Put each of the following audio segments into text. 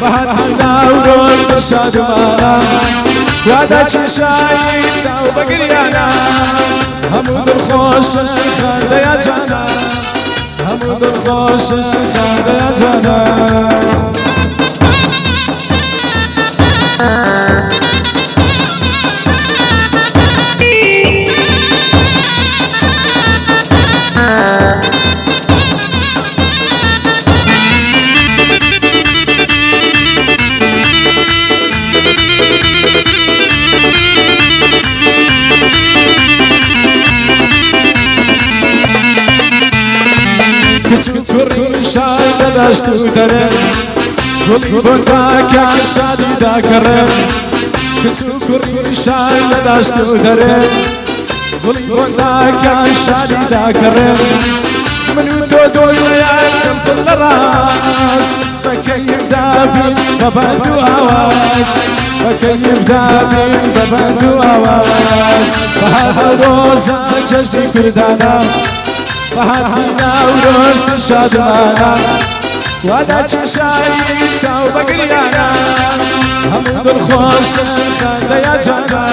بهاتنا وروز شادمانا وعدا چشایی ساو بگریانا همو دل خوش خانده یا جانا همو دل خوش خانده یا جانا كوري شاي داشتو درن كل بندا كان شادي داكرن كوري شاي داشتو درن كل بندا كان شادي داكرن من ودو يا كل راس بكيف دابين ببندو هواس بكيف دابين ببندو هواس بهذا روزا جشتي كردانا بهاتنا وروز شادمانا وعدا چشایی ساو بگریانا همو دل خوش خانده یا جانا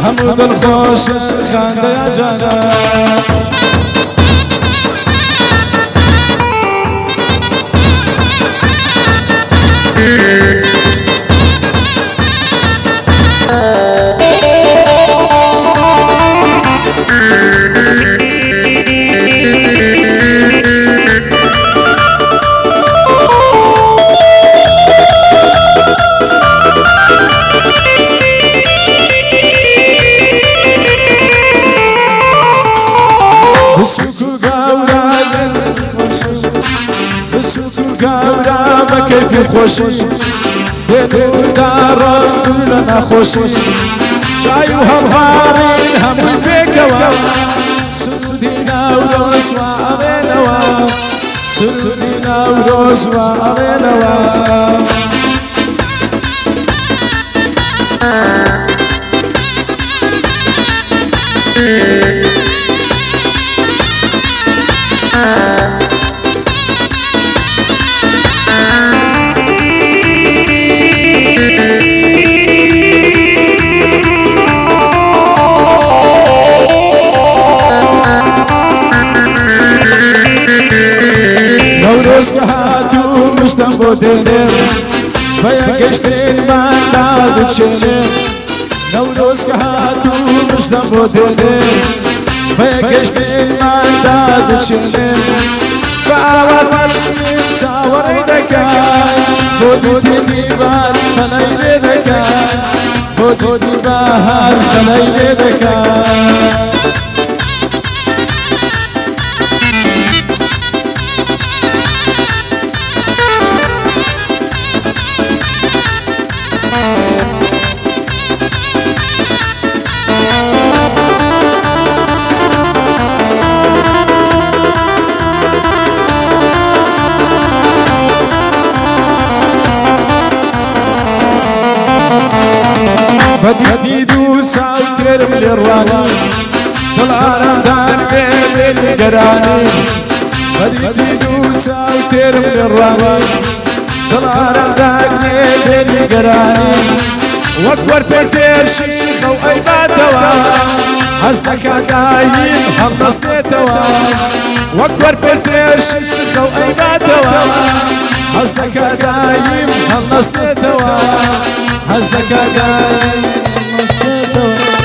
همو دل خوش خانده یا جانا كيف خوشي بينو داران دولنا خوشي شاي وهبهارين هم بيكوا سودينا وروس وعرينوا سودينا وروس وعرينوا نوروز كهاتو مشتاق دينير فيا كشتين ما داد تشينير نوروز كهاتو مشتاق دينير فيا كشتين ما داد تشينير فاوات ساور دكاي بودي ديبار خليل دكاي بودي بهار خليل دكاي فديدو ساوتر من الراني طلع رمضان بين القراني فديدو ساوتر من الراني طلع رمضان بين القراني واكبر بيتر شيخ وأيبا توا حزنك دايم خلصت توا واكبر بيتر شيخ وأيبا توا حزنك دايم خلصت توا حزنك دايم خلصت توا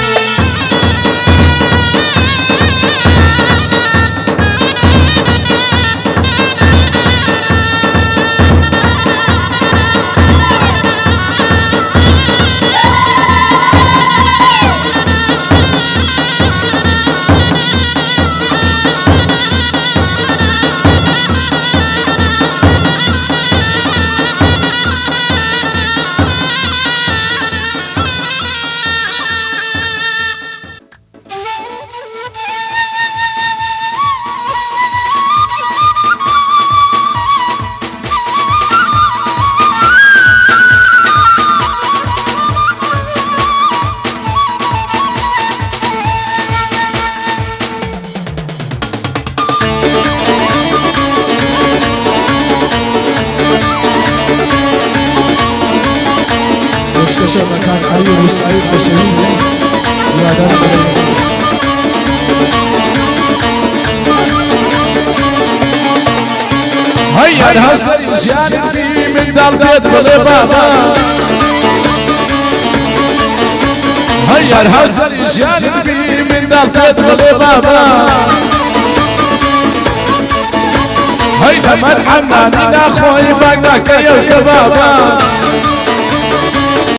وش مكان حي وسعيد بشريسي يا دار هيا الهسر جانبي من دار بيت بلي بابا هيا الهسر جانبي من دار بيت بلي بابا هيدا مدحنا لنا خوي باقنا كيا الكبابا